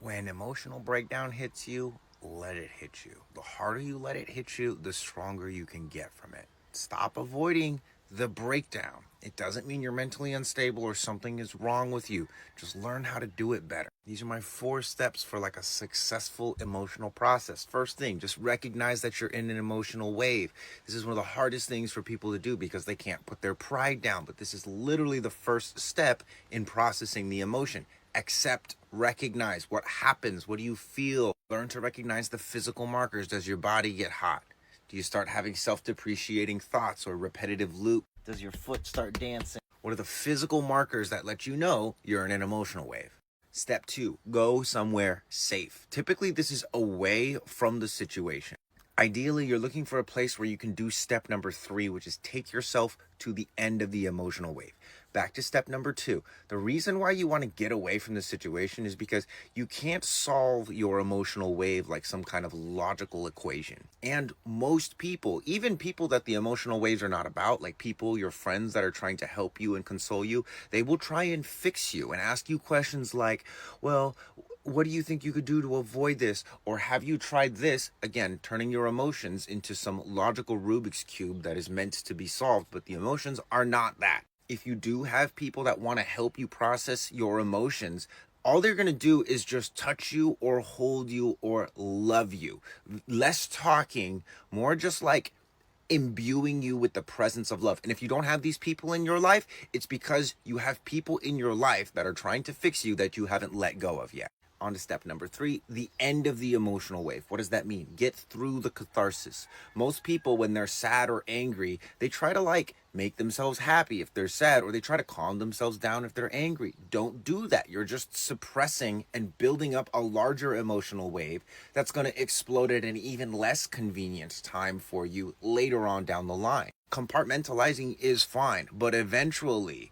When emotional breakdown hits you, let it hit you. The harder you let it hit you, the stronger you can get from it. Stop avoiding the breakdown. It doesn't mean you're mentally unstable or something is wrong with you. Just learn how to do it better. These are my 4 steps for like a successful emotional process. First thing, just recognize that you're in an emotional wave. This is one of the hardest things for people to do because they can't put their pride down, but this is literally the first step in processing the emotion. Accept, recognize what happens. What do you feel? Learn to recognize the physical markers. Does your body get hot? Do you start having self-depreciating thoughts or repetitive loop? Does your foot start dancing? What are the physical markers that let you know you're in an emotional wave? Step 2, go somewhere safe. Typically, this is away from the situation. Ideally, you're looking for a place where you can do step number 3, which is take yourself to the end of the emotional wave. Back to step number 2. The reason why you want to get away from the situation is because you can't solve your emotional wave like some kind of logical equation. And most people, even people that the emotional waves are not about, like people, your friends that are trying to help you and console you, they will try and fix you and ask you questions like, well, what do you think you could do to avoid this? Or have you tried this? Again, turning your emotions into some logical Rubik's Cube that is meant to be solved, but the emotions are not that. If you do have people that want to help you process your emotions, all they're going to do is just touch you or hold you or love you. Less talking, more just like imbuing you with the presence of love. And if you don't have these people in your life, it's because you have people in your life that are trying to fix you that you haven't let go of yet. On to step number 3, the end of the emotional wave. What does that mean? Get through the catharsis. Most people, when they're sad or angry, they try to like make themselves happy if they're sad, or they try to calm themselves down if they're angry. Don't do that. You're just suppressing and building up a larger emotional wave that's going to explode at an even less convenient time for you later on down the line. Compartmentalizing is fine, but eventually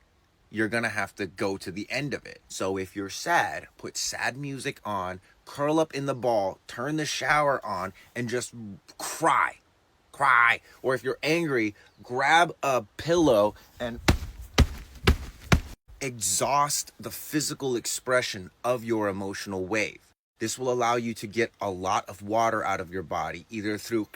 you're going to have to go to the end of it. So if you're sad, put sad music on, curl up in the ball, turn the shower on, and just cry. Cry. Or if you're angry, grab a pillow and exhaust the physical expression of your emotional wave. This will allow you to get a lot of water out of your body, either through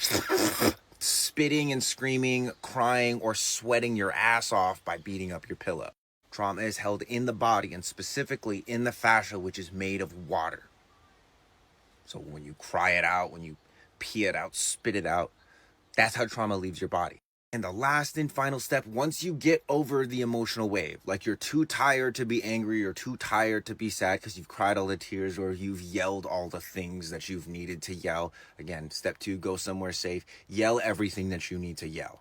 spitting and screaming, crying, or sweating your ass off by beating up your pillow. Trauma is held in the body and specifically in the fascia, which is made of water. So when you cry it out, when you pee it out, spit it out, that's how trauma leaves your body. And the last and final step, once you get over the emotional wave, like you're too tired to be angry or too tired to be sad because you've cried all the tears or you've yelled all the things that you've needed to yell. Again, step 2, go somewhere safe. Yell everything that you need to yell.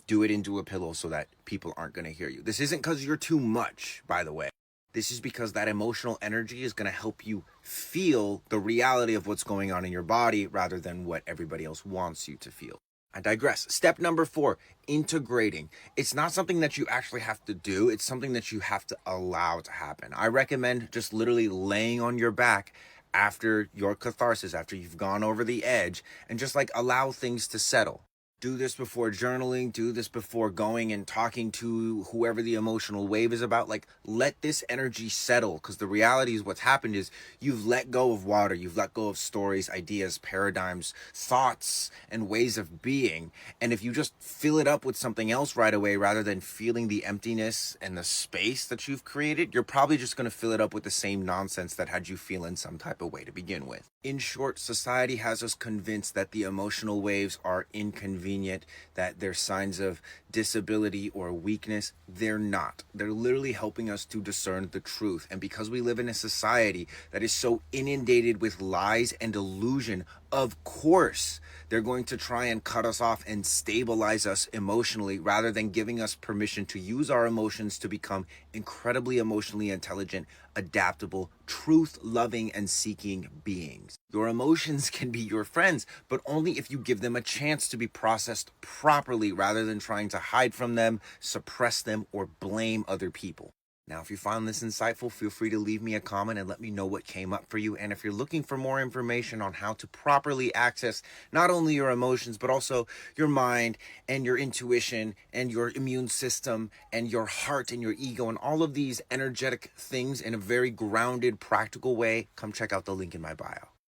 Do it into a pillow so that people aren't going to hear you. This isn't because you're too much, by the way. This is because that emotional energy is going to help you feel the reality of what's going on in your body rather than what everybody else wants you to feel. I digress. Step number 4, integrating. It's not something that you actually have to do. It's something that you have to allow to happen. I recommend just literally laying on your back after your catharsis, after you've gone over the edge, and just like allow things to settle. Do this before journaling, do this before going and talking to whoever the emotional wave is about. Like, let this energy settle, because the reality is what's happened is you've let go of water, you've let go of stories, ideas, paradigms, thoughts, and ways of being. And if you just fill it up with something else right away, rather than feeling the emptiness and the space that you've created, you're probably just going to fill it up with the same nonsense that had you feel in some type of way to begin with. In short, society has us convinced that the emotional waves are inconvenient, that they're signs of disability or weakness. They're not. They're literally helping us to discern the truth. And because we live in a society that is so inundated with lies and illusion, of course, they're going to try and cut us off and stabilize us emotionally rather than giving us permission to use our emotions to become incredibly emotionally intelligent, adaptable, truth-loving, and seeking beings. Your emotions can be your friends, but only if you give them a chance to be processed properly rather than trying to hide from them, suppress them, or blame other people. Now, if you found this insightful, feel free to leave me a comment and let me know what came up for you. And if you're looking for more information on how to properly access not only your emotions, but also your mind and your intuition and your immune system and your heart and your ego and all of these energetic things in a very grounded, practical way, come check out the link in my bio.